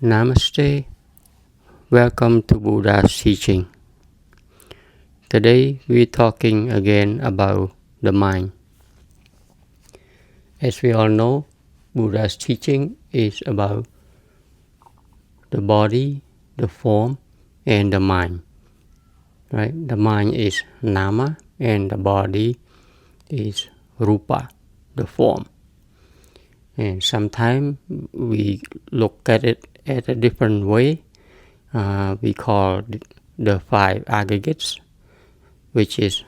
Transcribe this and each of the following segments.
Namaste. Welcome to Buddha's teaching. Today we're talking again about the mind. As we all know, Buddha's teaching is about the body, the form, and the mind. Right? The mind is nama and the body is rupa, the form. And sometimes we look at it at a different way. We call the five aggregates, which is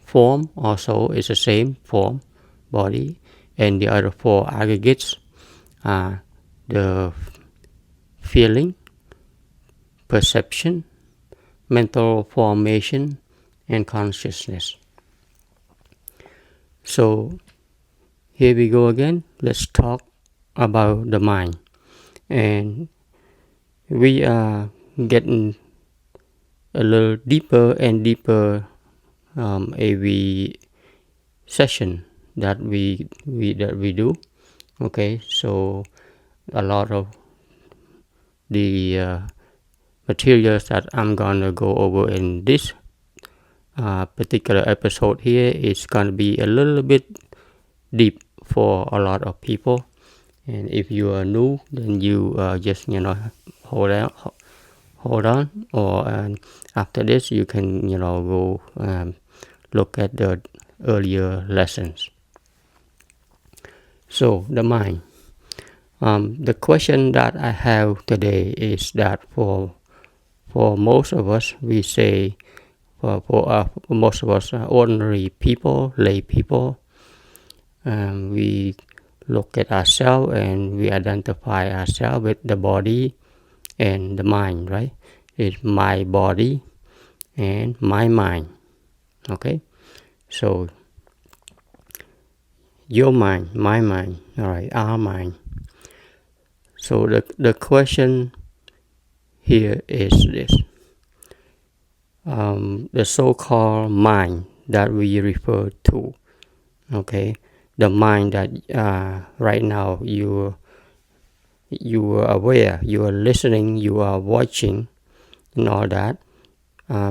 form also is the same form, body, and the other four aggregates are the feeling, perception, mental formation, and consciousness. So here we go again. Let's talk about the mind. And we are getting a little deeper and deeper every session that we do. Okay, so a lot of the materials that I'm gonna go over in this particular episode here is gonna be a little bit deep for a lot of people. And if you are new, then you just hold on, or after this you can go look at the earlier lessons. So the mind. The question that I have today is that for most of us, we say for most of us ordinary people, lay people, we look at ourselves and we identify ourselves with the body and the mind, right? It's my body and my mind. Okay, so your mind, my mind, all right, our mind. So the question here is this: the so-called mind that we refer to. Okay, the mind that right now you are aware, you are listening, you are watching, and all that,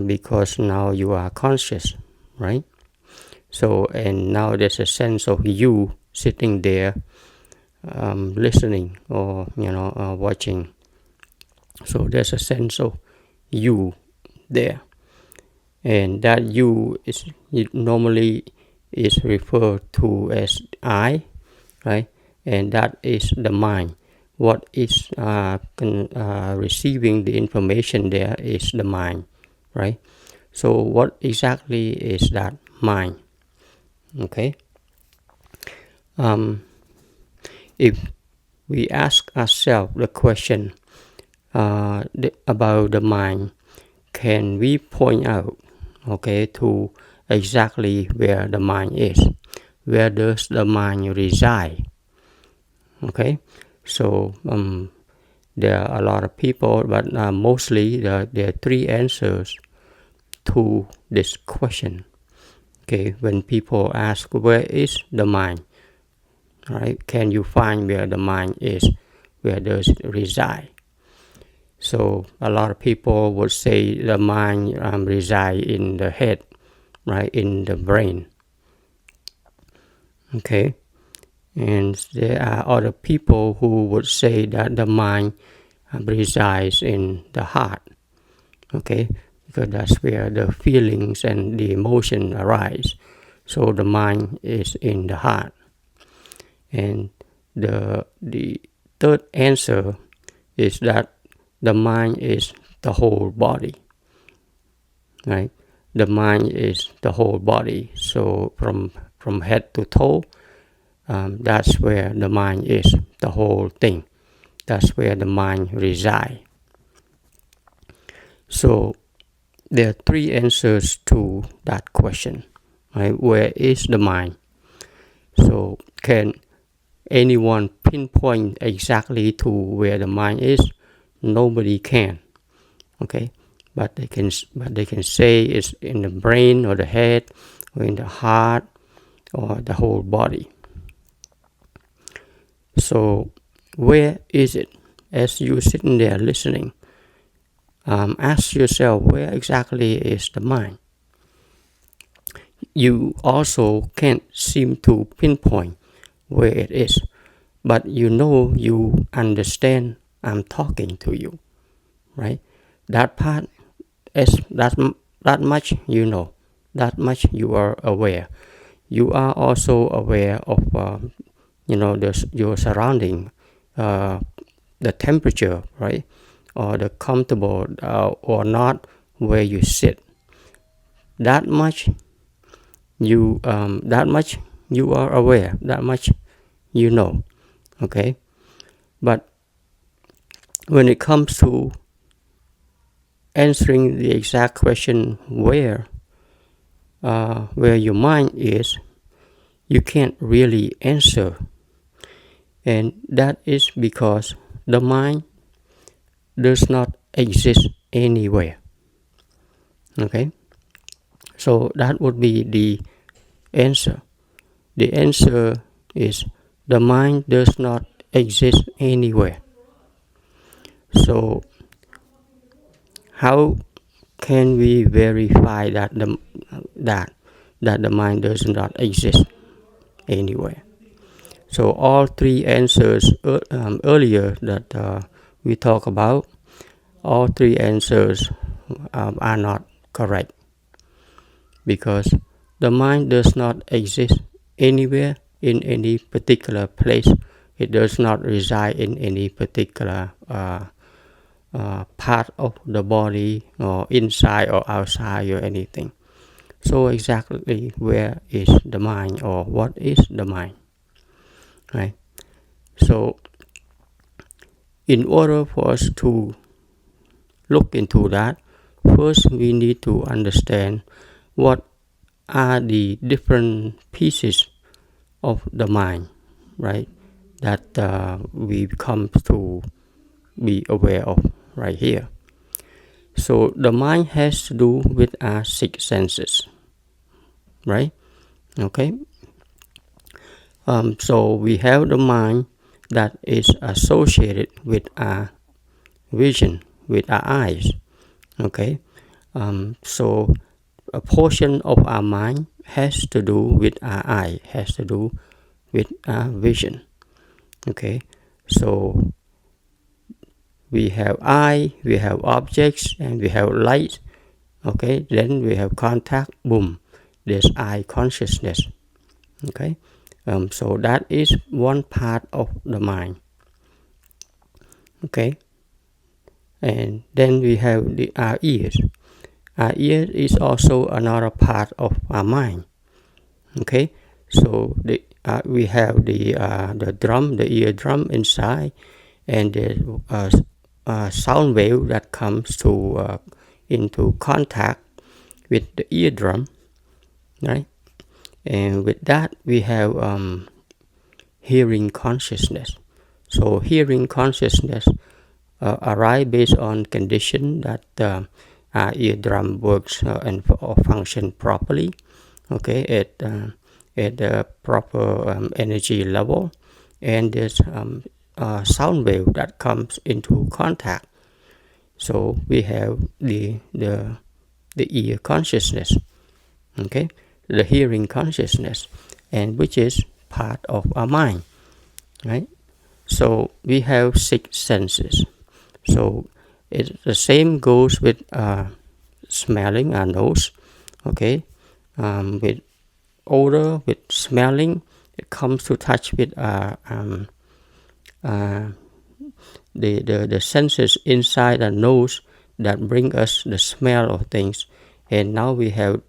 because now you are conscious, right? So, and now there's a sense of you sitting there, listening or watching. So there's a sense of you there, and that you is normally is referred to as I, right? And that is the mind. What is receiving the information there is the mind, right? So what exactly is that mind? Okay. If we ask ourselves the question about the mind, can we point out, okay, to exactly where the mind is? Where does the mind reside? Okay, so there are a lot of people, but mostly there are three answers to this question. Okay, when people ask where is the mind, right? Can you find where the mind is? Where does it reside? So a lot of people would say the mind resides in the head, right? In the brain. Okay, and there are other people who would say that the mind resides in the heart. Okay, because that's where the feelings and the emotion arise. So the mind is in the heart. And the third answer is that the mind is the whole body, right? The mind is the whole body. So from head to toe, that's where the mind is, the whole thing. That's where the mind resides. So there are three answers to that question, right? Where is the mind? So can anyone pinpoint exactly to where the mind is? Nobody can. Okay, but they can say it's in the brain or the head or in the heart or the whole body. So where is it? as you sitting there listening, ask yourself, where exactly is the mind? You also can't seem to pinpoint where it is, but you understand I'm talking to you, right? That part is that much you know, that much you are aware. You are also aware of your surrounding, uh, the temperature, right, or the comfortable or not where you sit. That much you are aware. That much you know. Okay, but when it comes to answering the exact question where your mind is, you can't really answer, and that is because the mind does not exist anywhere. Okay, so that would be the answer. The answer is the mind does not exist anywhere. So how can we verify that that the mind does not exist anywhere? So all three answers earlier that we talked about, all three answers are not correct, because the mind does not exist anywhere in any particular place. It does not reside in any particular part of the body, or inside or outside or anything. So exactly where is the mind, or what is the mind, right? So in order for us to look into that, first we need to understand what are the different pieces of the mind, right, that we come to be aware of right here. So the mind has to do with our six senses, right? Okay. So we have the mind that is associated with our vision, with our eyes. Okay. So a portion of our mind has to do with our eye, has to do with our vision. Okay. So we have eye, we have objects, and we have light. Okay. Then we have contact. Boom. There's eye consciousness. Okay. So that is one part of the mind. Okay. And then we have our ears. Our ears is also another part of our mind. Okay. So we have the drum, the eardrum inside, and the sound wave that comes to into contact with the eardrum, right? And with that we have hearing consciousness. So hearing consciousness arise based on condition that our eardrum works or function properly. Okay, at the proper energy level, and there's sound wave that comes into contact. So we have the ear consciousness. Okay, the hearing consciousness, and which is part of our mind, right? So we have six senses. So the same goes with smelling, our nose. Okay, with odor, with smelling, it comes to touch with the senses inside the nose that bring us the smell of things. And now we have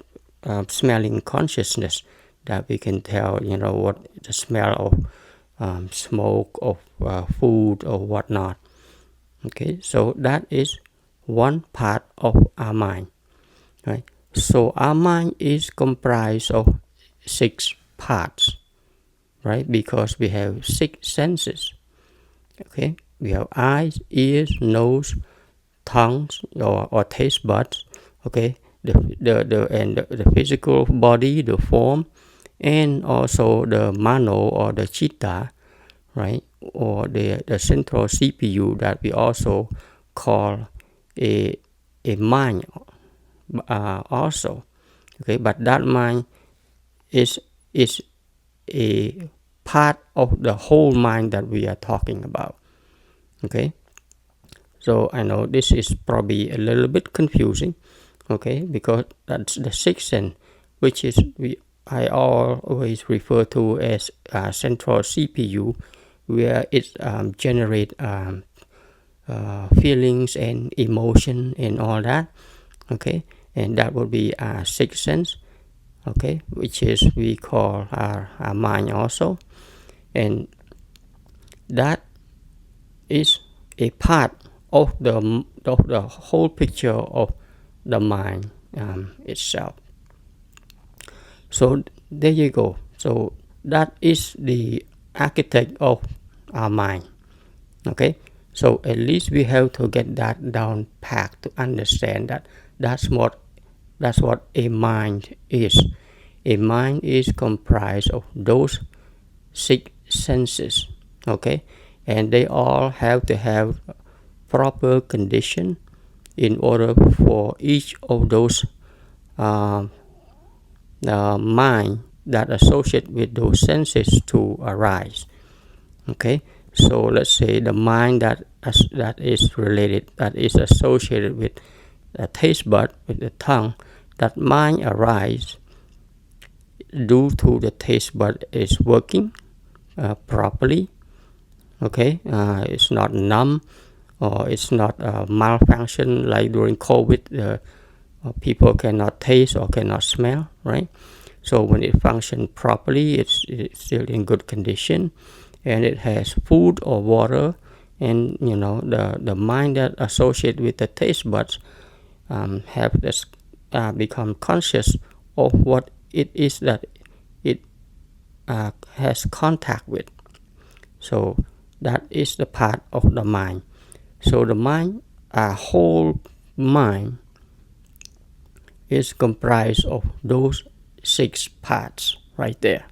smelling consciousness, that we can tell what the smell of smoke, of food or whatnot. Okay, so that is one part of our mind, right? So our mind is comprised of six parts, right? Because we have six senses. Okay, we have eyes, ears, nose, tongues, or taste buds. Okay, the physical body, the form, and also the mano or the chitta, right? or the central CPU that we also call a mind also. Okay, but that mind is a part of the whole mind that we are talking about. Okay, so I know this is probably a little bit confusing, okay, because that's the sixth sense, which is I always refer to as central CPU, where it generates feelings and emotion and all that, okay, and that would be sixth sense, okay, which is we call our mind also, and that is a part of the whole picture of the mind itself. So there you go. So that is the architect of our mind. Okay. So at least we have to get that down pat to understand that that's what a mind is. A mind is comprised of those six senses. Okay, and they all have to have proper condition in order for each of those mind that associate with those senses to arise. Okay, so let's say the mind that is related, that is associated with the taste bud, with the tongue, that mind arise due to the taste bud is working properly. Okay, it's not numb, or it's not malfunction like during COVID. People cannot taste or cannot smell, right? So when it functions properly, it's still in good condition, and it has food or water, and the mind that associated with the taste buds have this become conscious of what it is that it has contact with. So that is the part of the mind. So the mind, a whole mind, is comprised of those six parts right there.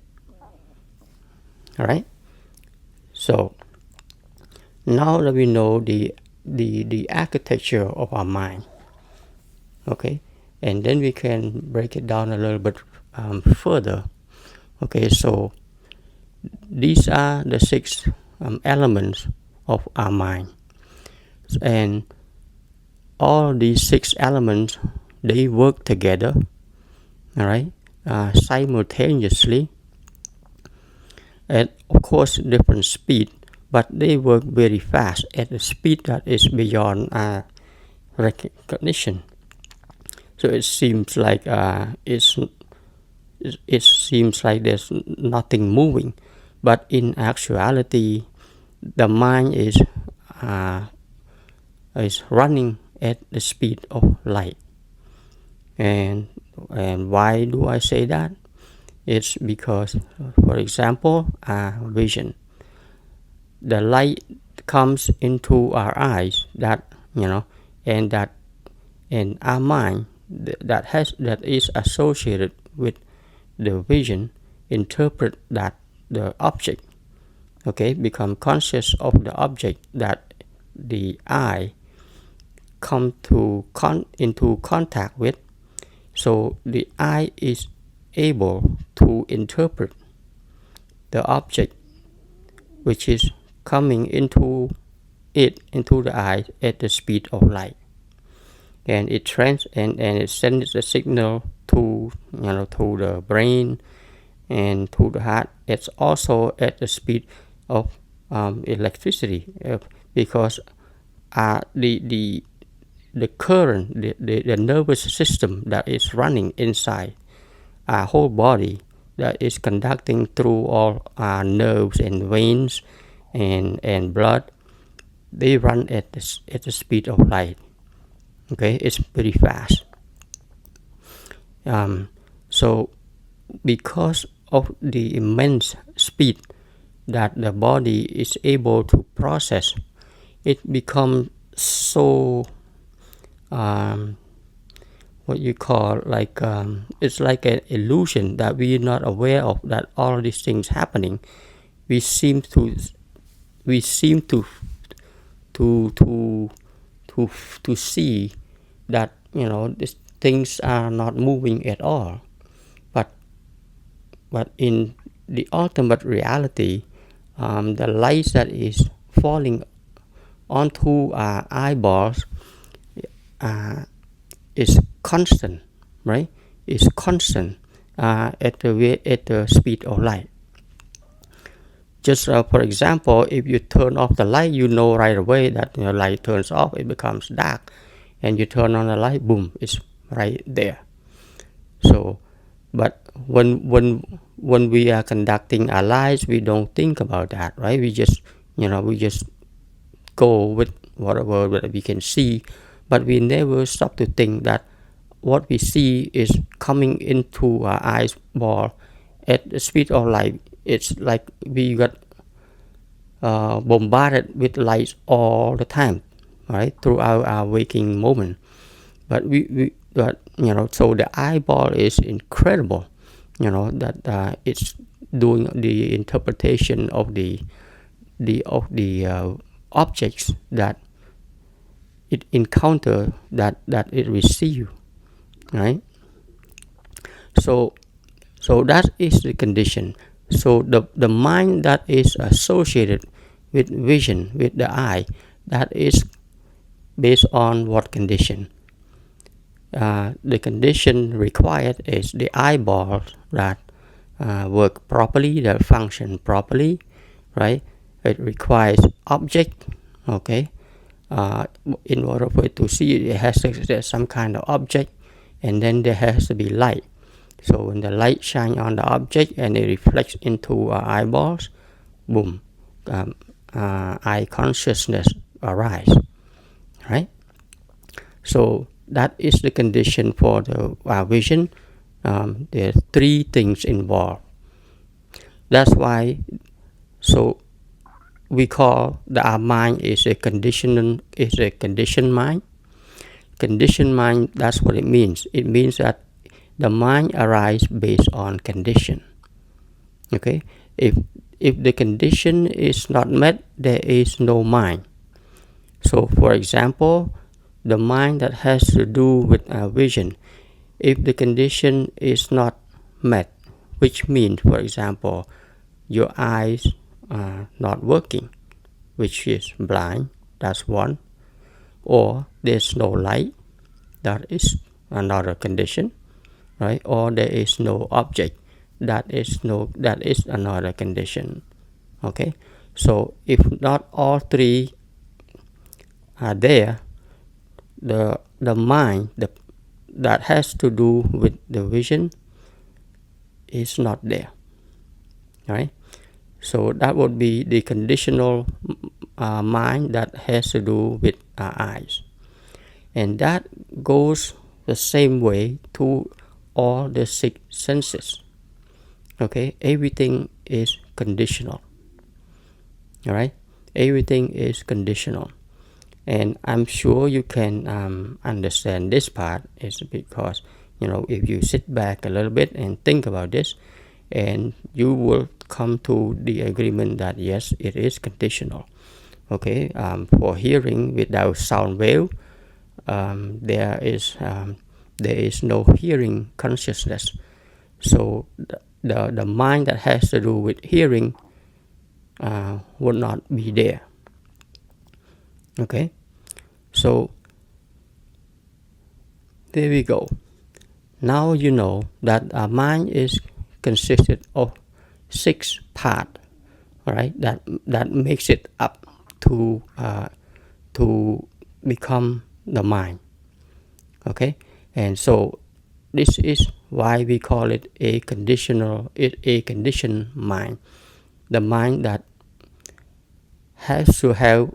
All right. So now that we know the architecture of our mind, okay, and then we can break it down a little bit further. Okay, so these are the six elements of our mind, and all these six elements, they work together, all right, simultaneously, at of course different speed, but they work very fast at a speed that is beyond recognition. So it seems like it seems like there's nothing moving, but in actuality, the mind is running at the speed of light. And why do I say that? It's because, for example, vision. The light comes into our eyes, that and our mind that is associated with the vision interpret that the object, okay, become conscious of the object that the eye come into contact with. So the eye is able to interpret the object which is coming into the eye at the speed of light, and it it sends a signal to to the brain and to the heart. It's also at the speed of electricity, because the current, the nervous system that is running inside our whole body, that is conducting through all our nerves and veins and blood, they run at the speed of light. Okay, it's pretty fast. So because of the immense speed that the body is able to process, it becomes so what you call like it's like an illusion that we're not aware of, that all these things happening. We seem to we seem to to to to see that these things are not moving at all, but in the ultimate reality, the light that is falling onto our eyeballs is constant, right? Is constant at the speed of light. Just for example, if you turn off the light, you know right away that the light turns off, it becomes dark, and you turn on the light, boom, it's right there. So, but when we are conducting our lives, we don't think about that, right? We just go with whatever that we can see, but we never stop to think that what we see is coming into our eyeball at the speed of light. It's like we got bombarded with lights all the time, right, throughout our waking moment. But so the eyeball is incredible, that it's doing the interpretation of the objects that it encounter, that it receive, right? So that is the condition. So the mind that is associated with vision, with the eye, that is based on what condition? The condition required is the eyeballs that work properly, that function properly, right? It requires object, okay? In order for it to see, it has to be some kind of object, and then there has to be light. So when the light shines on the object and it reflects into our eyeballs, boom, eye consciousness arises, right? So that is the condition for our vision. There are three things involved. That's why, so we call our mind is a conditioned mind. Conditioned mind, that's what it means. It means that the mind arises based on condition. Okay, if the condition is not met, there is no mind. So, for example, the mind that has to do with vision, if the condition is not met, which means, for example, your eyes are not working, which is blind, that's one, or there's no light, that is another condition, right? Or there is no object, that is another condition. Okay, so if not all three are there, the mind that has to do with the vision is not there, right? So that would be the conditional mind that has to do with our eyes, and that goes the same way to all the six senses. Okay, everything is conditional. All right, everything is conditional, and I'm sure you can understand this part is because if you sit back a little bit and think about this, and you will come to the agreement that yes, it is conditional. Okay, for hearing without sound wave, there is no hearing consciousness. So the mind that has to do with hearing would not be there. Okay, so there we go. Now you know that our mind is consisted of 6 parts, right? That makes it up to become the mind. Okay, and so this is why we call it a conditioned mind. The mind that has to have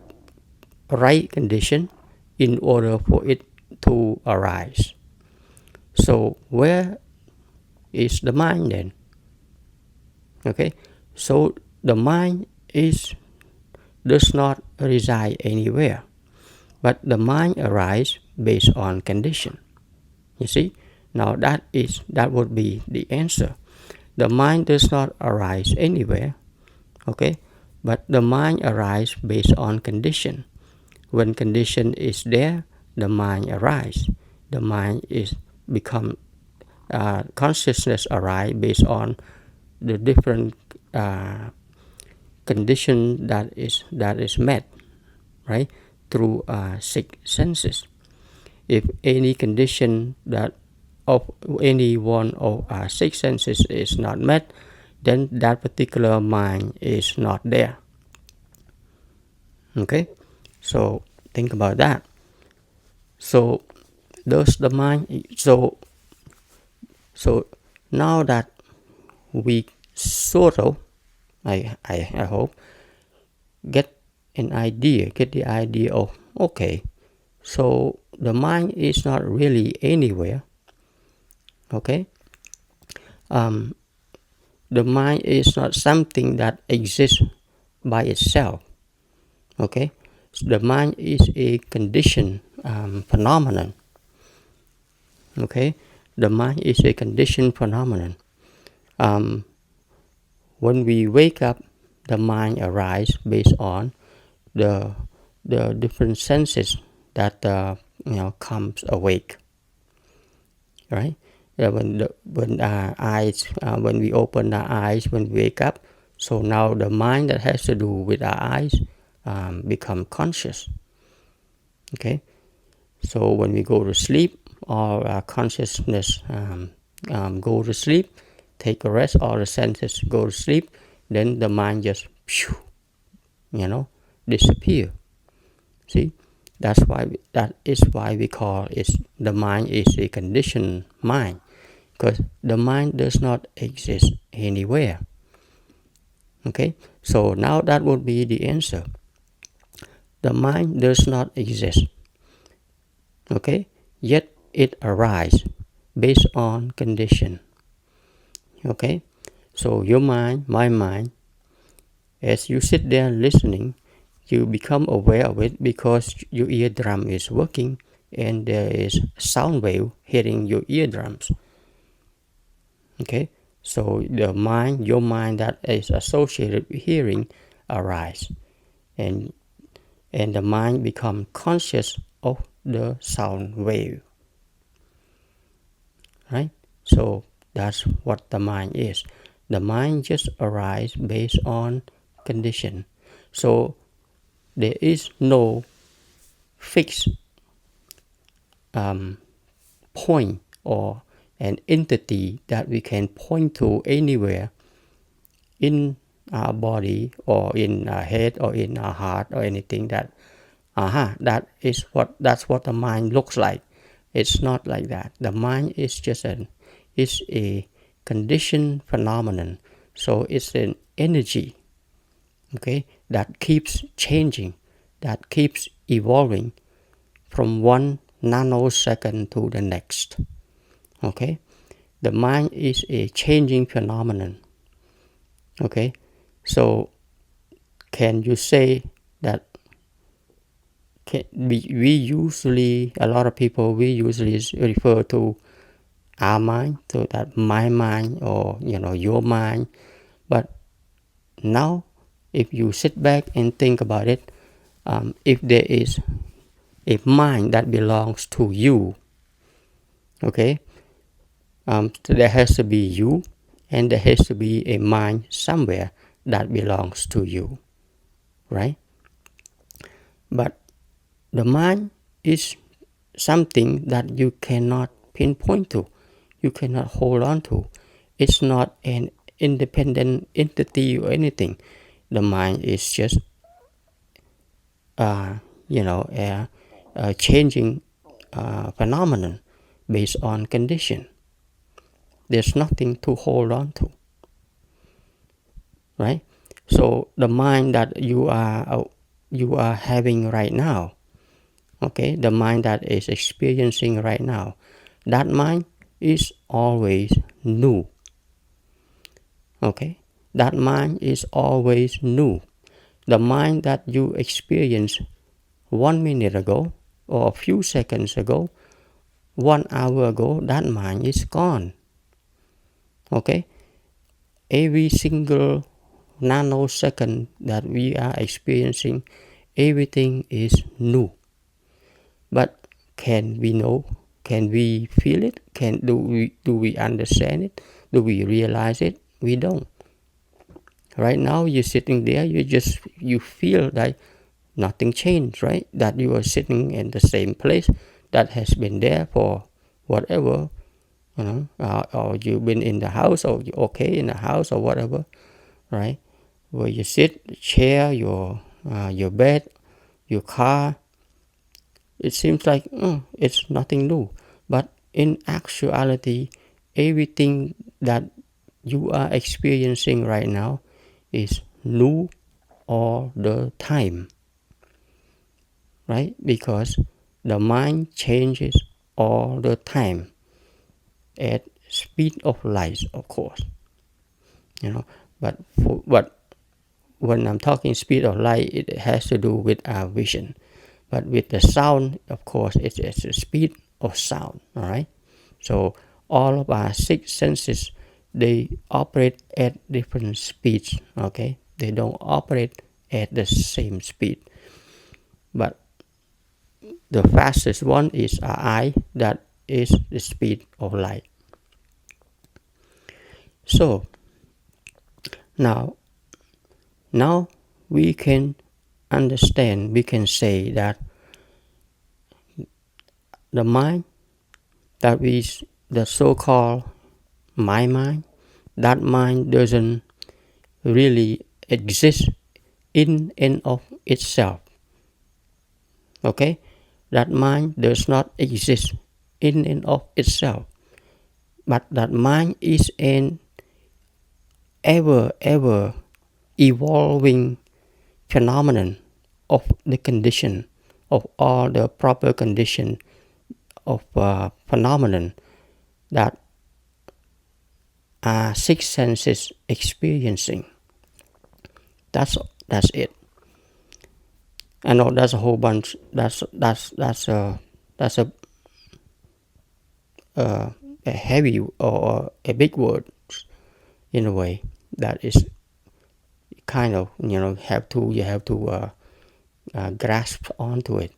right condition in order for it to arise. So where is the mind then? Okay, so the mind does not reside anywhere, but the mind arises based on condition. You see, now that would be the answer. The mind does not arise anywhere. Okay, But the mind arises based on condition. When condition is there, the mind arises. The mind is become consciousness arise based on the different condition that is met, right, through six senses. If any condition that of any one of our six senses is not met, then that particular mind is not there. Okay, so think about that. So does the mind, so now that we sort of, I hope, get the idea of, okay, so the mind is not really anywhere. Okay, the mind is not something that exists by itself. Okay, so the mind is a conditioned phenomenon. Okay, the mind is a conditioned phenomenon. When we wake up, the mind arises based on the different senses that comes awake, right? When we open our eyes, when we wake up, so now the mind that has to do with our eyes become conscious. Okay, so when we go to sleep, all our consciousness go to sleep, take a rest, all the senses go to sleep, then the mind just disappear. See, that is why we call it, the mind is a conditioned mind, because the mind does not exist anywhere. Okay, so now that would be the answer. The mind does not exist. Okay, yet it arises based on condition. Okay, so your mind, my mind, as you sit there listening, you become aware of it because your eardrum is working and there is sound wave hitting your eardrums. Okay, so your mind that is associated with hearing arise, and the mind become conscious of the sound wave. Right? So that's what the mind is. The mind just arises based on condition. So there is no fixed point or an entity that we can point to anywhere in our body or in our head or in our heart or anything that's what the mind looks like. It's not like that. The mind is just a conditioned phenomenon. So it's an energy, okay, that keeps changing, that keeps evolving from one nanosecond to the next. Okay, the mind is a changing phenomenon. Okay, so can you say that we usually, a lot of people, we usually refer to our mind, to that my mind or your mind. But now if you sit back and think about it, if there is a mind that belongs to you, okay, so there has to be you, and there has to be a mind somewhere that belongs to you, right? But the mind is something that you cannot pinpoint to, you cannot hold on to. It's not an independent entity or anything. The mind is just a changing phenomenon based on condition. There's nothing to hold on to, right? So the mind that you are having right now, okay, the mind that is experiencing right now, that mind is always new. Okay, that mind is always new. The mind that you experienced 1 minute ago or a few seconds ago, 1 hour ago, that mind is gone. Okay, every single nanosecond that we are experiencing, everything is new. But can we know? Can we feel it? Do we understand it? Do we realize it? We don't. Right now you're sitting there, you feel like nothing changed, right? That you are sitting in the same place that has been there for whatever, or you've been in the house, or you're okay in the house, or whatever, right? Where you sit, the chair, your bed, your car, it seems like it's nothing new. But in actuality, everything that you are experiencing right now is new all the time, right? Because the mind changes all the time at speed of light, of course. But when I'm talking speed of light, it has to do with our vision. But with the sound, of course, it's the speed of sound. All right. So all of our six senses, they operate at different speeds. Okay, they don't operate at the same speed. But the fastest one is our eye. That is the speed of light. So now we can understand. We can say that the mind, that is the so-called my mind, that mind doesn't really exist in and of itself. Okay? That mind does not exist in and of itself. But that mind is an ever evolving phenomenon of the condition, of all the proper condition of phenomenon that our six senses experiencing. That's it. I know that's a whole bunch. That's a heavy or a big word in a way. That is kind of you have to grasp onto it.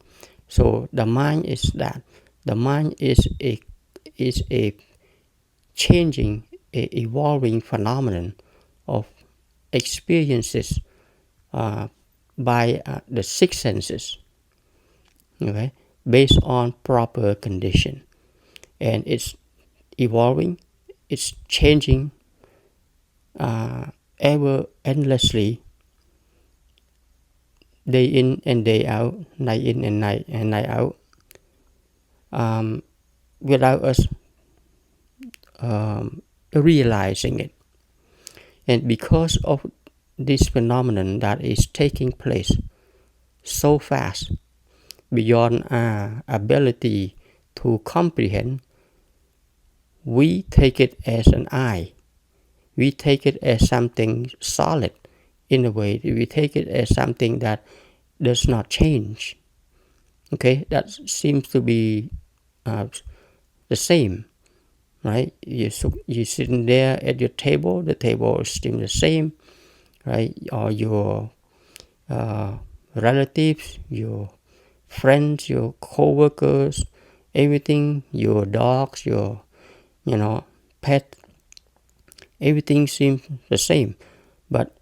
So the mind is that. The mind is a changing, a evolving phenomenon of experiences by the six senses, okay, based on proper condition, and it's evolving, it's changing ever endlessly, day in and day out, night in and night out, without us realizing it. And because of this phenomenon that is taking place so fast, beyond our ability to comprehend, we take it as an I. We take it as something solid in a way. We take it as something that does not change. Okay, that seems to be the same, right? You're sitting there at your table, the table is still the same, right? Or your relatives, your friends, your co-workers, everything, your dogs, your pet, everything seems the same. But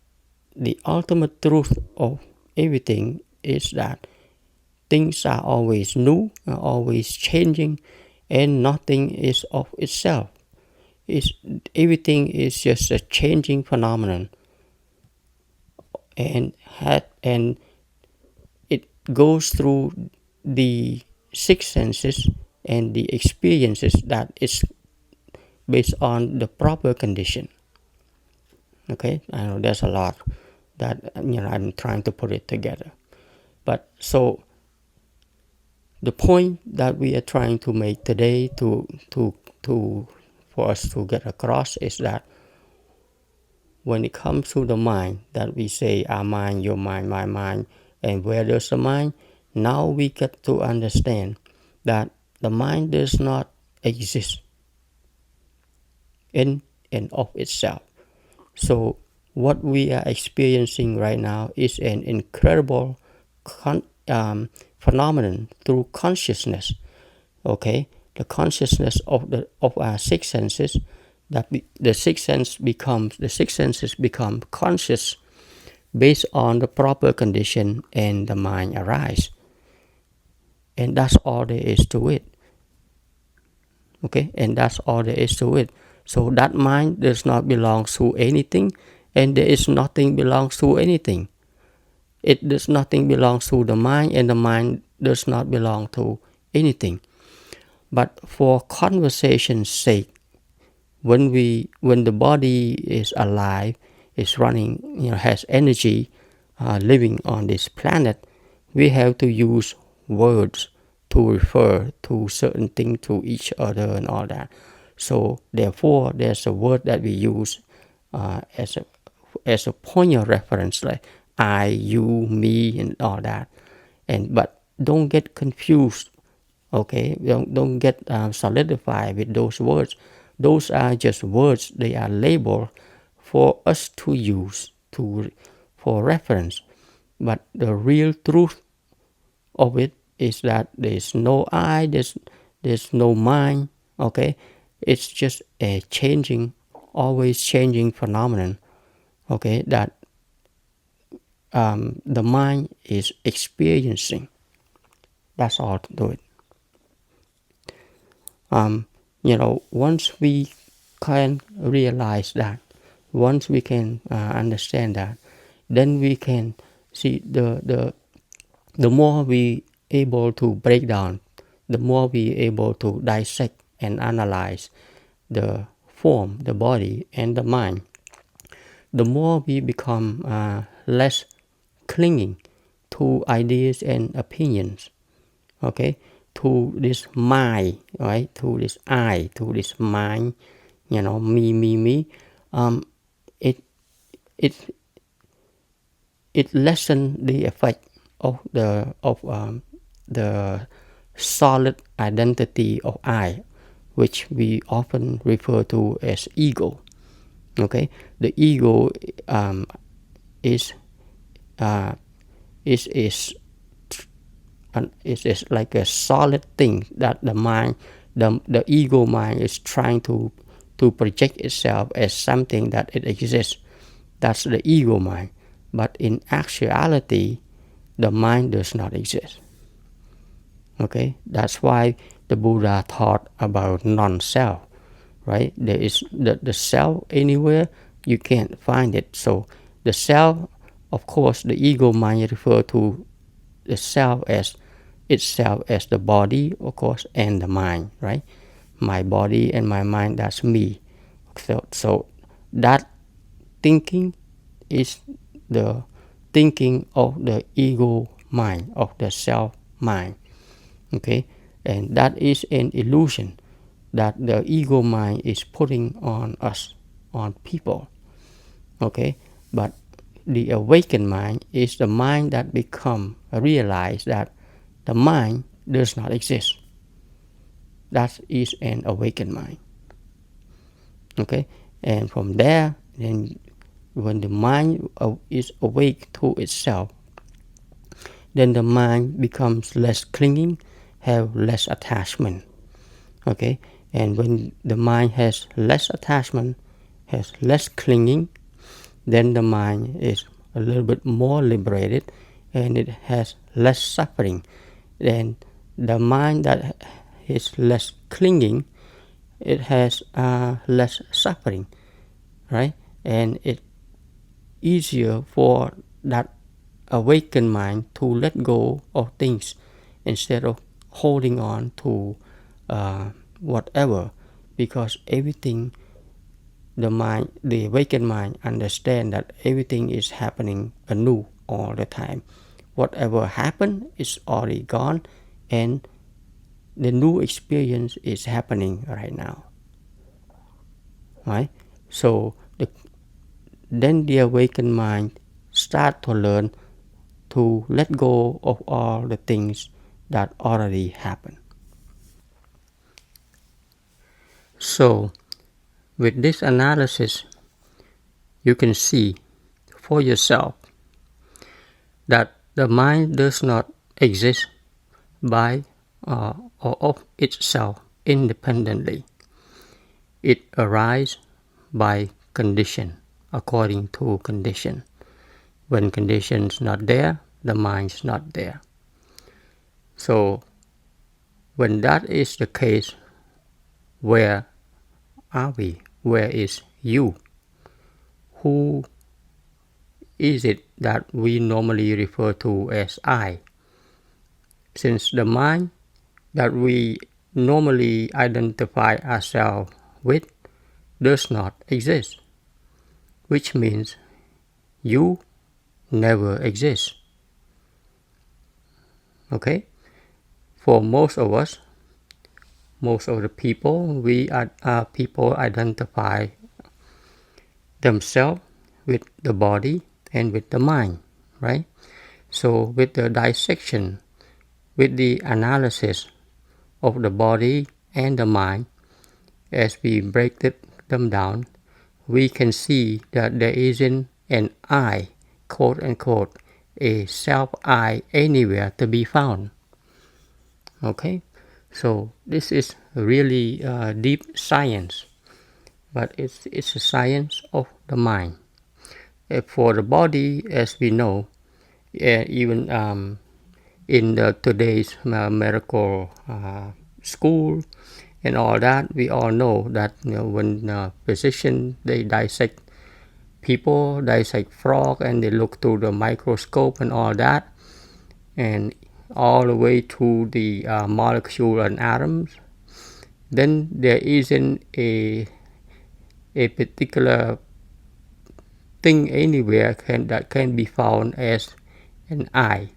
the ultimate truth of everything is that things are always new, are always changing, and nothing is of itself. Everything is just a changing phenomenon, and it goes through the six senses and the experiences that is based on the proper condition. Okay, I know there's a lot that I'm trying to put it together, but so the point that we are trying to make today to for us to get across is that when it comes to the mind, that we say our mind, your mind, my mind, and where there's the mind, now we get to understand that the mind does not exist in and of itself. So what we are experiencing right now is an incredible phenomenon through consciousness. Okay, the consciousness of our six senses, that the six senses become conscious based on the proper condition, and the mind arise, and that's all there is to it. Okay, and that's all there is to it. So that mind does not belong to anything, and there is nothing belongs to anything. It does nothing belongs to the mind, and the mind does not belong to anything. But for conversation's sake, when the body is alive, is running, has energy, living on this planet, we have to use words to refer to certain things, to each other, and all that. So therefore, there's a word that we use as a point of reference, like I, you, me, and all that. But don't get confused. Okay, don't get solidified with those words. Those are just words. They are labeled for us to use for reference. But the real truth of it is that there's no I, there's no mind. Okay, it's just a always changing phenomenon. Okay, that the mind is experiencing. That's all to do it. Once we can realize that, once we can understand that, then we can see the more we able to break down, the more we able to dissect and analyze the form, the body, and the mind, the more we become less clinging to ideas and opinions. Okay, to this mind, right? To this I, to this mind, me. It it it lessen the effect of the solid identity of I, which we often refer to as ego. Okay, the ego is is is like a solid thing that the mind, the ego mind, is trying to project itself as something that it exists. That's the ego mind. But in actuality, the mind does not exist. Okay, that's why the Buddha taught about non-self, right? There is the self anywhere, you can't find it. So the self, of course, the ego mind refer to the self as itself as the body, of course, and the mind, right? My body and my mind, that's me. So that thinking is the thinking of the ego mind, of the self mind. Okay, and that is an illusion that the ego mind is putting on us, on people. Okay, but the awakened mind is the mind that realize that the mind does not exist. That is an awakened mind. Okay, and from there, then when the mind is awake to itself, then the mind becomes less clinging, have less attachment. Okay, and when the mind has less attachment, has less clinging, then the mind is a little bit more liberated, and it has less suffering. Then the mind that is less clinging, it has less suffering, right? And it's easier for that awakened mind to let go of things instead of holding on to whatever, because everything, the awakened mind understand that everything is happening anew all the time. Whatever happened is already gone, and the new experience is happening right now, right? So then the awakened mind start to learn to let go of all the things that already happened. So with this analysis, you can see for yourself that the mind does not exist by or of itself independently. It arises by condition, according to condition. When condition's not there, the mind's not there. So when that is the case, where are we? Where is you? Who is it that we normally refer to as I? Since the mind that we normally identify ourselves with does not exist, which means you never exist. Okay? For most of us, most of the people, people identify themselves with the body and with the mind, right? So with the dissection, with the analysis of the body and the mind, as we break them down, we can see that there isn't an I, quote unquote, a self-I anywhere to be found. Okay, so this is really deep science, but it's a science of the mind. For the body, as we know, even in today's medical school and all that, we all know that when physicians, they dissect people, dissect frog, and they look through the microscope and all that, and all the way to the molecule and atoms, then there isn't a particular thing anywhere that can be found as an I.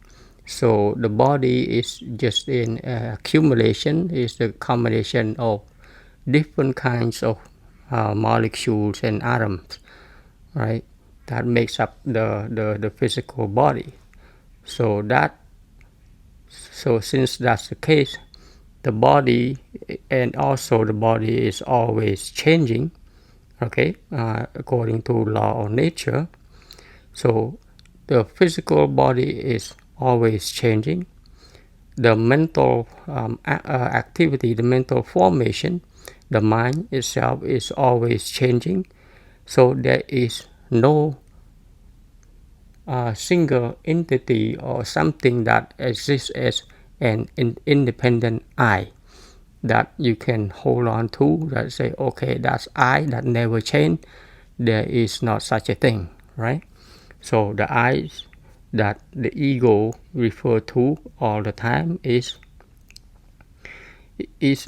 So the body is just an accumulation, is the combination of different kinds of molecules and atoms, right? That makes up the physical body. So since that's the case, the body and also the body is always changing, okay, according to law of nature. So the physical body is always changing. The mental activity, the mental formation, the mind itself is always changing. So there is no single entity or something that exists as an independent I that you can hold on to, that say, okay, that's I, that never change. There is not such a thing, right? So the I that the ego refer to all the time is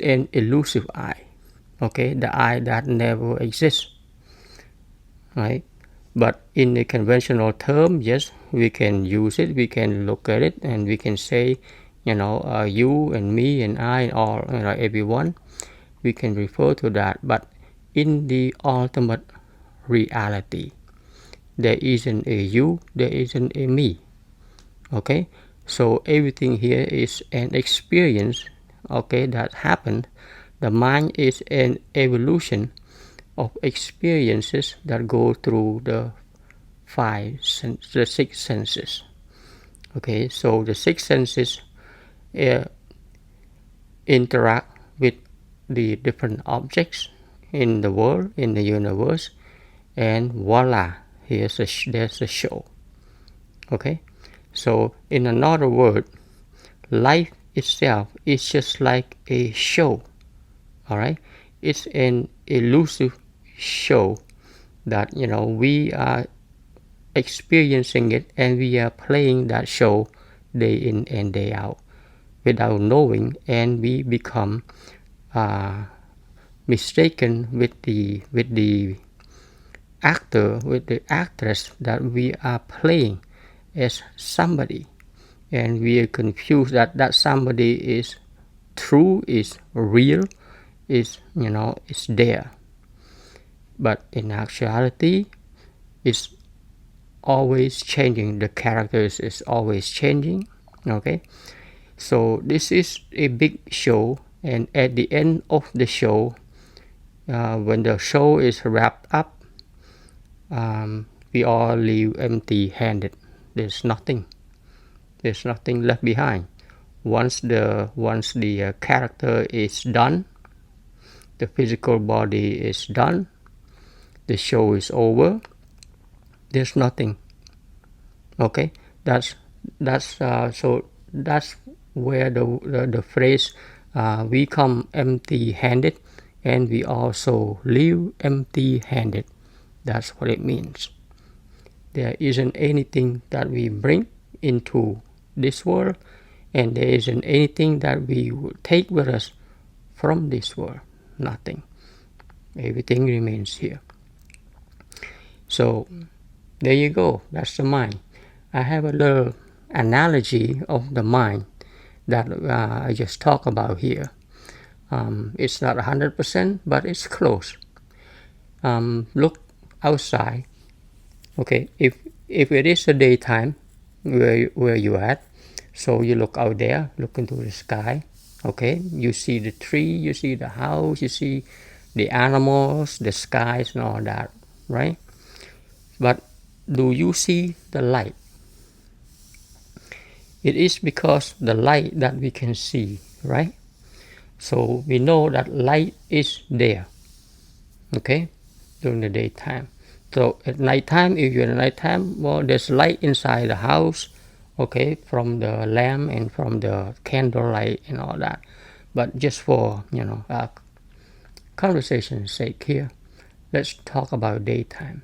an elusive I, okay, the I that never exists, right? But in the conventional term, yes, we can use it, we can look at it, and we can say, you and me and I and all, everyone, we can refer to that. But in the ultimate reality, there isn't a you, there isn't a me, okay? So everything here is an experience, okay, that happened. The mind is an evolution of experiences that go through the six senses. Okay, so the six senses interact with the different objects in the world, in the universe, and voila, there's a show. Okay, so in another word, life itself is just like a show. All right, it's an elusive show that we are experiencing it, and we are playing that show day in and day out without knowing, and we become mistaken with the actor, with the actress that we are playing as somebody, and we are confused that somebody is true, is real, is there. But in actuality, it's always changing. The characters is always changing. Okay, so this is a big show, and at the end of the show, when the show is wrapped up, we all leave empty-handed. There's nothing left behind. Once the character is done, the physical body is done, the show is over, there's nothing. Okay, that's where the phrase we come empty-handed and we also leave empty-handed, that's what it means. There isn't anything that we bring into this world, and there isn't anything that we would take with us from this world. Nothing. Everything remains here. So there you go. That's the mind. I have a little analogy of the mind that I just talk about here. It's not 100%, but it's close. Look outside. Okay, if it is the daytime where you're at, so you look out there, look into the sky. Okay, you see the tree, you see the house, you see the animals, the skies, and all that, right? But do you see the light? It is because the light that we can see, right? So we know that light is there, okay, during the daytime. So at nighttime, if you're in the nighttime, well, there's light inside the house, okay, from the lamp and from the candlelight and all that. But just for, conversation's sake here, let's talk about daytime.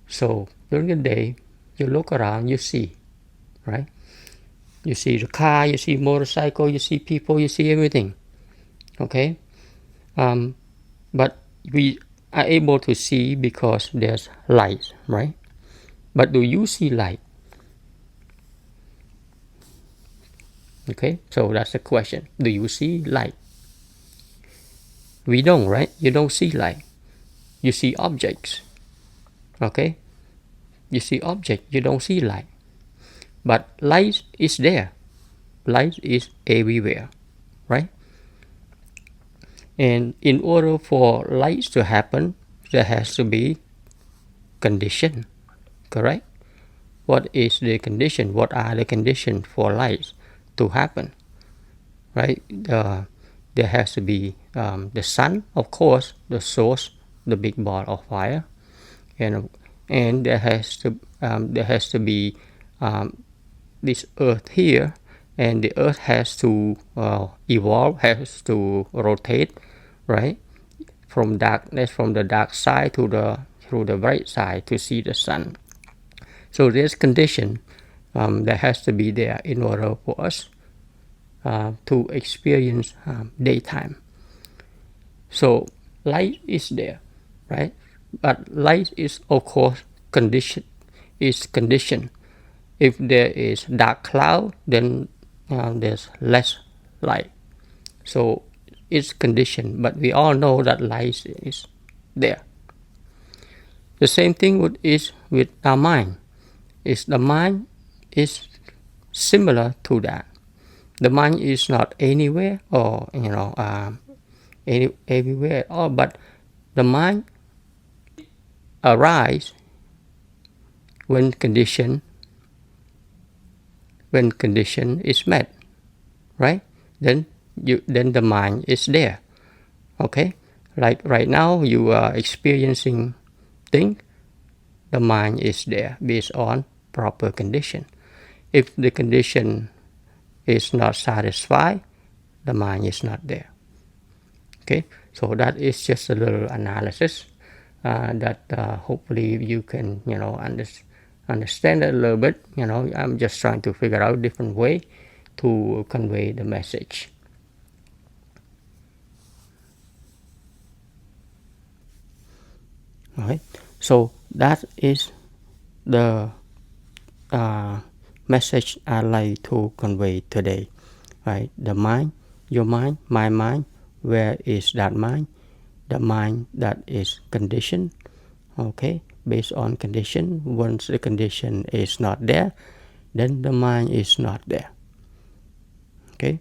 So during the day, you look around, you see, right? You see the car, you see motorcycle, you see people, you see everything, okay? But we are able to see because there's light, right? But do you see light? Okay, so that's the question. Do you see light? We don't, right? You don't see light. You see objects, okay? You see object, you don't see light. But light is there. Light is everywhere, right? And in order for light to happen, there has to be condition, correct? What is the condition? What are the conditions for light to happen, right? There has to be the sun, of course, the source, the big ball of fire, and there has to be this earth here, and the earth has to evolve, has to rotate, right? From the dark side to the bright side to see the sun. So this condition that has to be there in order for us to experience daytime. So light is there, right? But light is, of course, conditioned. If there is dark cloud, then there's less light. So it's conditioned, but we all know that light is there. The same thing is with our mind. The mind is similar to that. The mind is not anywhere or everywhere at all, but the mind arises when condition is met, right? Then the mind is there. Okay, like right now you are experiencing thing, the mind is there based on proper condition. If the condition is not satisfied, the mind is not there. Okay, so that is just a little analysis that hopefully you can understand it a little bit. I'm just trying to figure out different way to convey the message. All right, so that is the message I like to convey today. Right, the mind, your mind, my mind. Where is that mind? The mind that is conditioned. Okay, based on condition. Once the condition is not there, then the mind is not there. Okay,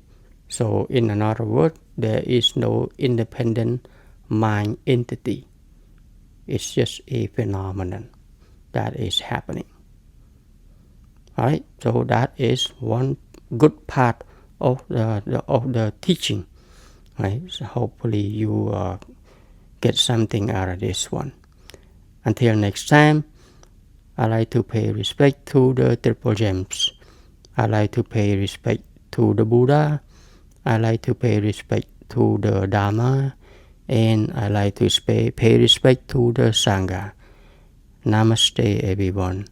so in another word, there is no independent mind entity. It's just a phenomenon. that is happening. Alright, so that is one good part of the teaching. Right, so hopefully you get something out of this one. Until next time, I like to pay respect to the triple gems. I like to pay respect to the Buddha. I like to pay respect to the Dharma. And I like to pay respect to the Sangha. Namaste, everyone.